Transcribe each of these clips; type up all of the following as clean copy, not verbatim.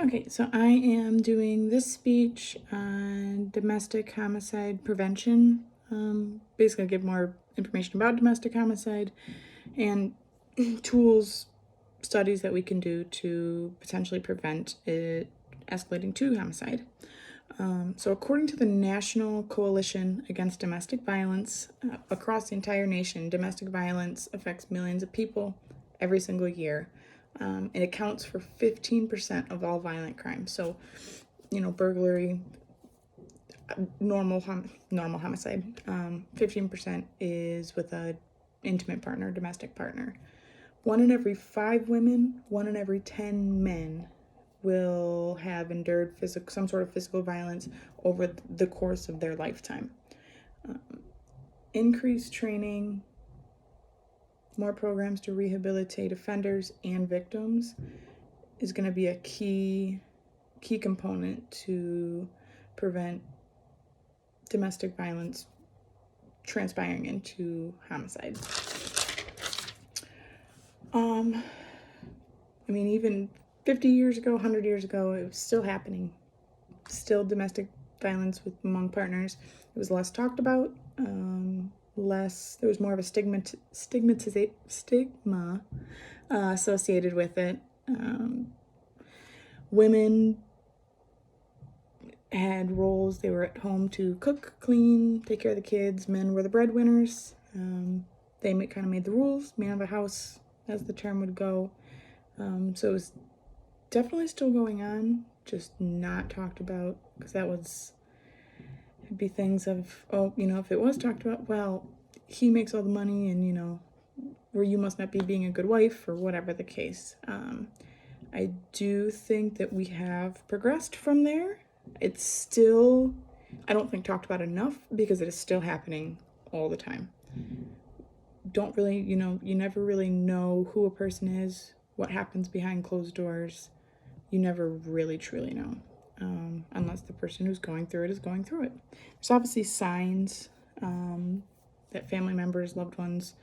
Okay, so I am doing this speech on domestic homicide prevention. Basically, give more information about domestic homicide and tools, studies that we can do to potentially prevent it escalating to homicide. So, according to the National Coalition Against Domestic Violence, across the entire nation, domestic violence affects millions of people every single year. It accounts for 15% of all violent crimes. So, burglary, normal homicide. 15% is with a intimate partner, domestic partner. 1 in every 5 women, 1 in every 10 men will have endured some sort of physical violence over the course of their lifetime. Increased training, more programs to rehabilitate offenders and victims is going to be a key component to prevent domestic violence transpiring into homicide. Even 50 years ago, 100 years ago, it was still happening. Still domestic violence among partners. It was less talked about. There was more of a stigma associated with it. Women had roles. They were at home to cook, clean, take care of the kids. Men were the breadwinners. They kind of made the rules, man of the house, as the term would go. So it was definitely still going on, just not talked about, because it'd be things of, if it was talked about, well, he makes all the money and, where you must not be being a good wife, or whatever the case. I do think that we have progressed from there. It's still, I don't think, talked about enough, because it is still happening all the time. Don't really, you never really know who a person is, what happens behind closed doors. You never really truly know, unless the person who's going through it is going through it. There's obviously signs that family members, loved ones,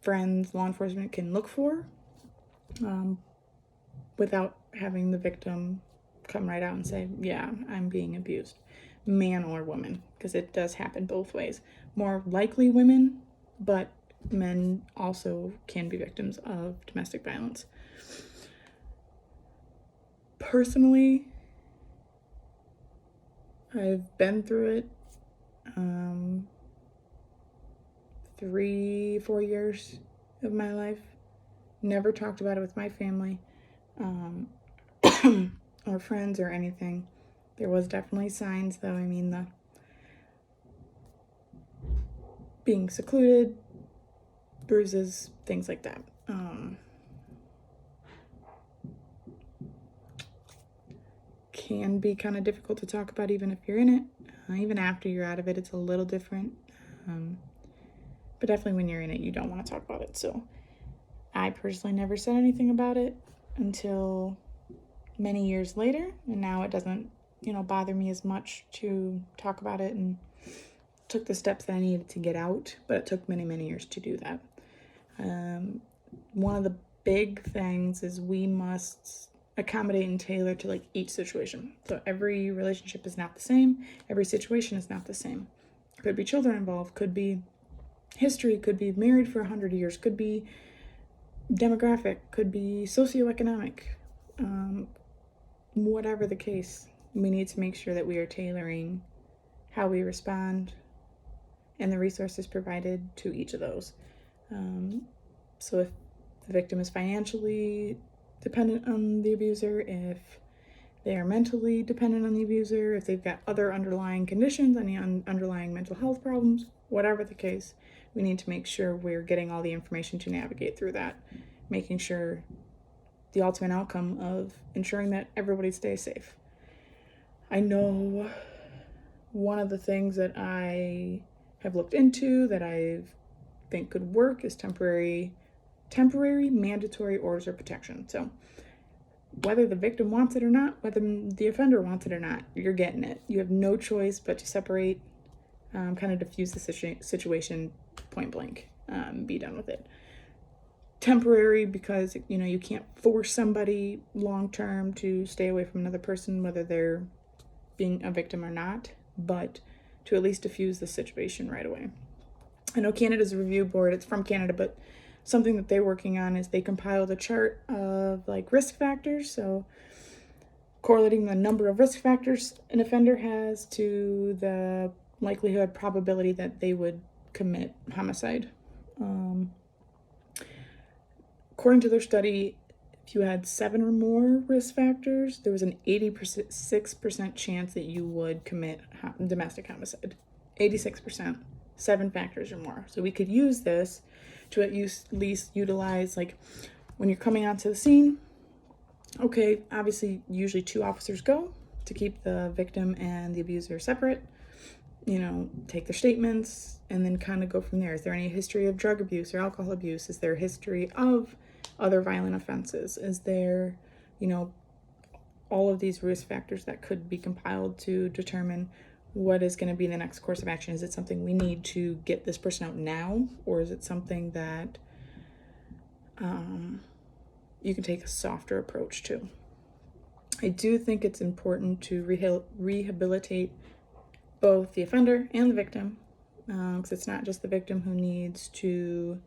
friends, law enforcement can look for without having the victim come right out and say, yeah, I'm being abused, man or woman, because it does happen both ways. More likely women, but men also can be victims of domestic violence. Personally, I've been through it 3-4 years of my life. Never talked about it with my family or friends or anything. There was definitely signs, though. The being secluded, bruises, things like that. Can be kind of difficult to talk about, even if you're in it. Even after you're out of it, it's a little different. But definitely when you're in it, you don't want to talk about it. So I personally never said anything about it until many years later, and now it doesn't, bother me as much to talk about it, and took the steps that I needed to get out, but it took many, many years to do that. One of the big things is we must accommodate and tailor to each situation. So every relationship is not the same. Every situation is not the same. Could be children involved, could be history, could be married for 100 years, could be demographic, could be socioeconomic. Whatever the case, we need to make sure that we are tailoring how we respond and the resources provided to each of those. So if the victim is financially dependent on the abuser, if they are mentally dependent on the abuser, if they've got other underlying conditions, any underlying mental health problems, whatever the case, we need to make sure we're getting all the information to navigate through that, making sure the ultimate outcome of ensuring that everybody stays safe. I know one of the things that I have looked into that I think could work is temporary mandatory orders of protection. So whether the victim wants it or not, whether the offender wants it or not, you're getting it. You have no choice but to separate, kind of diffuse the situation point blank, be done with it. temporary because, you know, you can't force somebody long-term to stay away from another person, whether they're being a victim or not, but to at least diffuse the situation right away. I know Canada's review board, it's from Canada, but something that they're working on is they compiled a chart of like risk factors. So correlating the number of risk factors an offender has to the likelihood, probability that they would commit homicide. According to their study, if you had 7 or more risk factors, there was an 86% chance that you would commit domestic homicide. 86%, 7 factors or more. So we could use this to at least utilize, like, when you're coming onto the scene. Okay, obviously, usually 2 officers go to keep the victim and the abuser separate. You know, take their statements and then kind of go from there. Is there any history of drug abuse or alcohol abuse? Is there a history of other violent offenses? Is there, you know, all of these risk factors that could be compiled to determine what is going to be the next course of action? Is it something we need to get this person out now, or is it something that you can take a softer approach to? I do think it's important to rehabilitate both the offender and the victim, because it's not just the victim who needs to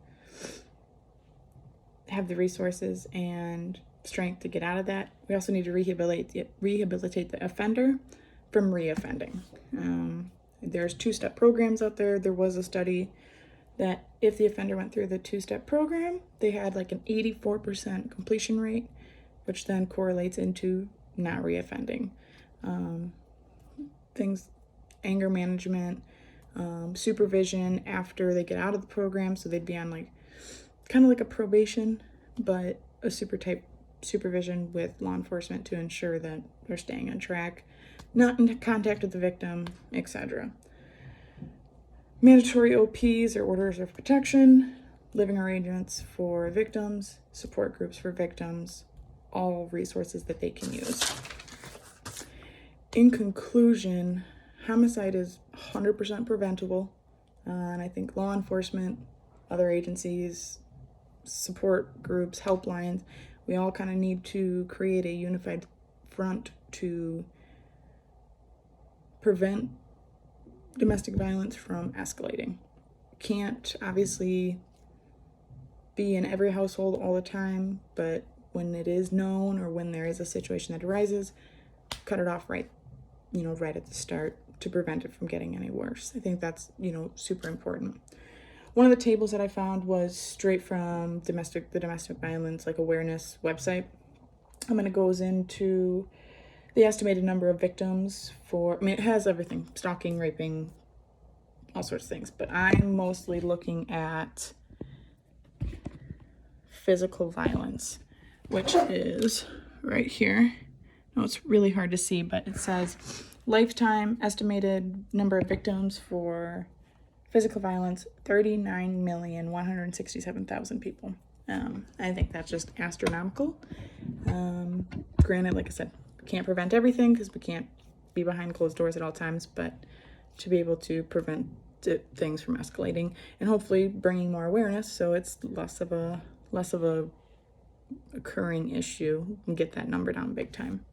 have the resources and strength to get out of that. We also need to rehabilitate the offender from reoffending. There's 2-step programs out there. There was a study that if the offender went through the 2-step program, they had like an 84% completion rate, which then correlates into not reoffending. Things, anger management, supervision after they get out of the program. So they'd be on like kind of like a probation, but a supervision with law enforcement to ensure that they're staying on track, not in contact with the victim, etc. Mandatory OPs or orders of protection, living arrangements for victims, support groups for victims, all resources that they can use. In conclusion, homicide is 100% preventable, and I think law enforcement, other agencies, support groups, helplines, we all kind of need to create a unified front to prevent domestic violence from escalating. Can't obviously be in every household all the time, but when it is known or when there is a situation that arises, cut it off right at the start to prevent it from getting any worse. I think that's, super important. One of the tables that I found was straight from the domestic violence like awareness website. It goes into the estimated number of victims it has everything, stalking, raping, all sorts of things, but I'm mostly looking at physical violence, which is right here. No, it's really hard to see, but it says lifetime estimated number of victims for physical violence, 39,167,000 people. I think that's just astronomical. Granted, like I said, we can't prevent everything because we can't be behind closed doors at all times, but to be able to prevent things from escalating and hopefully bringing more awareness so it's less of a occurring issue and get that number down big time.